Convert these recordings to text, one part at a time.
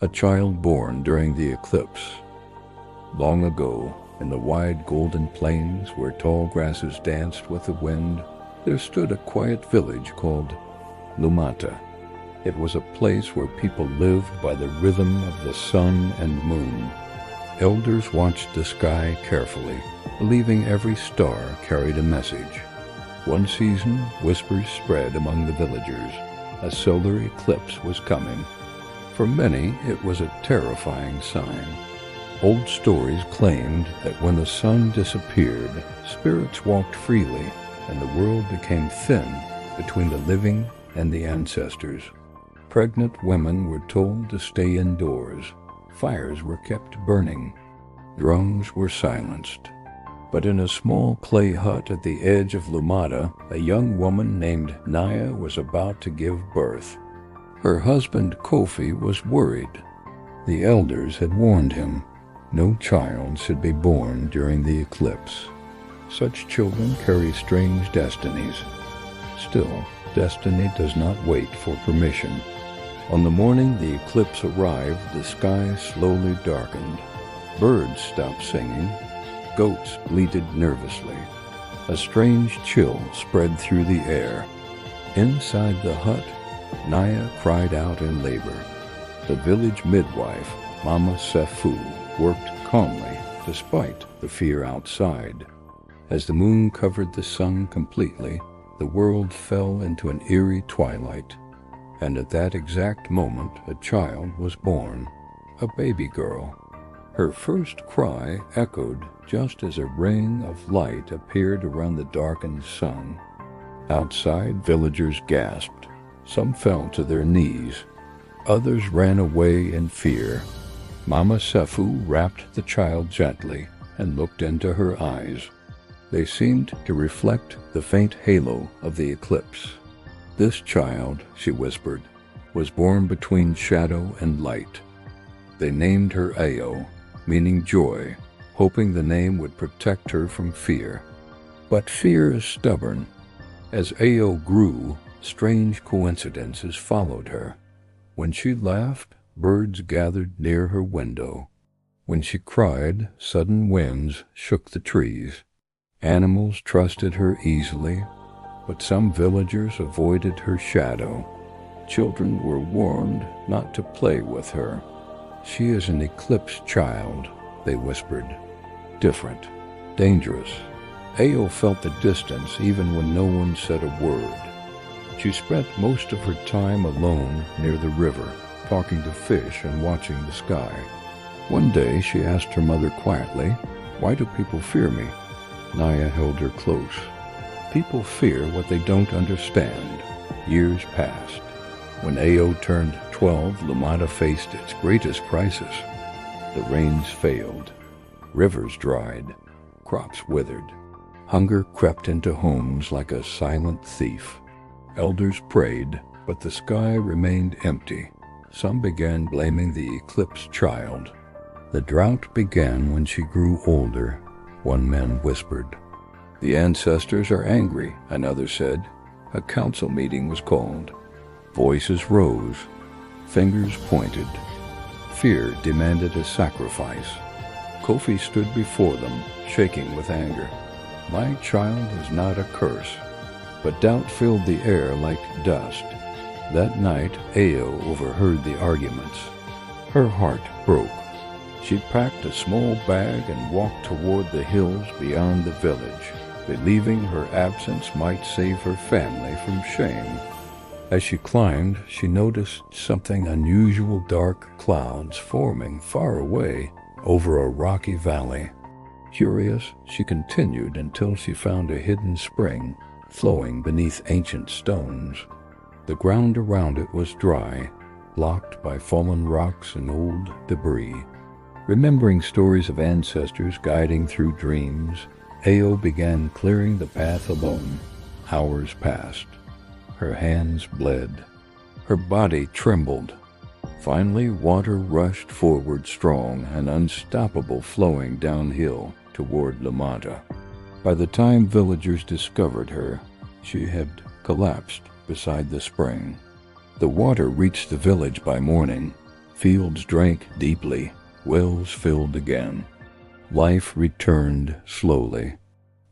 A child born during the eclipse. Long ago, in the wide golden plains where tall grasses danced with the wind, there stood a quiet village called Lumata. It was a place where people lived by the rhythm of the sun and moon. Elders watched the sky carefully, believing every star carried a message. One season, whispers spread among the villagers. A solar eclipse was coming. For many, it was a terrifying sign. Old stories claimed that when the sun disappeared, spirits walked freely, and the world became thin between the living and the ancestors. Pregnant women were told to stay indoors. Fires were kept burning. Drums were silenced. But in a small clay hut at the edge of Lumata, a young woman named Naya was about to give birth. Her husband Kofi was worried. The elders had warned him. No child should be born during the eclipse. Such children carry strange destinies. Still, destiny does not wait for permission. On the morning the eclipse arrived, the sky slowly darkened. Birds stopped singing. Goats bleated nervously. A strange chill spread through the air. Inside the hut, Naya cried out in labor. The village midwife, Mama Sefu, worked calmly despite the fear outside. As the moon covered the sun completely, the world fell into an eerie twilight. And at that exact moment, a child was born, a baby girl. Her first cry echoed just as a ring of light appeared around the darkened sun. Outside, villagers gasped. Some fell to their knees. Others ran away in fear. Mama Sefu wrapped the child gently and looked into her eyes. They seemed to reflect the faint halo of the eclipse. This child, she whispered, was born between shadow and light. They named her Ao, meaning joy, hoping the name would protect her from fear. But fear is stubborn. As Ao grew, strange coincidences followed her. When she laughed, birds gathered near her window. When she cried, sudden winds shook the trees. Animals trusted her easily, but some villagers avoided her shadow. Children were warned not to play with her. She is an eclipse child, they whispered. Different, dangerous. Ao felt the distance even when no one said a word. She spent most of her time alone near the river, talking to fish and watching the sky. One day she asked her mother quietly, "Why do people fear me?" Naya held her close. People fear what they don't understand. Years passed. When Ao turned 12, Lumata faced its greatest crisis. The rains failed. Rivers dried. Crops withered. Hunger crept into homes like a silent thief. Elders prayed, but the sky remained empty. Some began blaming the eclipse child. The drought began when she grew older, one man whispered. The ancestors are angry, another said. A council meeting was called. Voices rose. Fingers pointed. Fear demanded a sacrifice. Kofi stood before them, shaking with anger. My child is not a curse. But doubt filled the air like dust. That night, Ao overheard the arguments. Her heart broke. She packed a small bag and walked toward the hills beyond the village, believing her absence might save her family from shame. As she climbed, she noticed something unusual: dark clouds forming far away over a rocky valley. Curious, she continued until she found a hidden spring flowing beneath ancient stones. The ground around it was dry, blocked by fallen rocks and old debris. Remembering stories of ancestors guiding through dreams, Ao began clearing the path alone. Hours passed. Her hands bled. Her body trembled. Finally, water rushed forward strong and unstoppable, flowing downhill toward Lumata. By the time villagers discovered her, she had collapsed beside the spring. The water reached the village by morning. Fields drank deeply, wells filled again. Life returned slowly.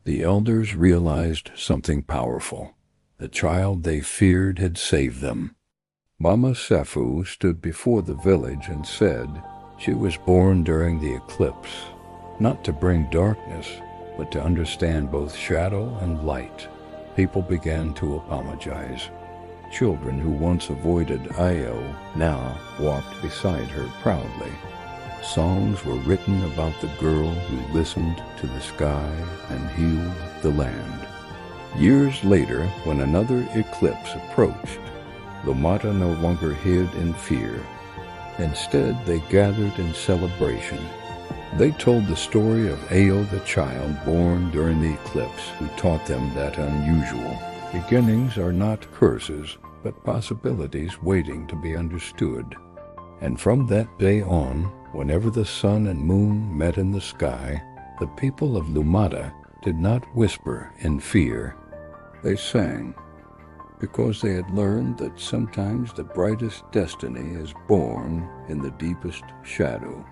The elders realized something powerful. The child they feared had saved them. Mama Sefu stood before the village and said she was born during the eclipse, not to bring darkness, but to understand both shadow and light. People began to apologize. Children who once avoided Io now walked beside her proudly. Songs were written about the girl who listened to the sky and healed the land. Years later, when another eclipse approached, Lumata no longer hid in fear. Instead, they gathered in celebration. They told the story of Ao the child born during the eclipse, who taught them that unusual beginnings are not curses, but possibilities waiting to be understood. And from that day on, whenever the sun and moon met in the sky, the people of Lumata did not whisper in fear. They sang, because they had learned that sometimes the brightest destiny is born in the deepest shadow.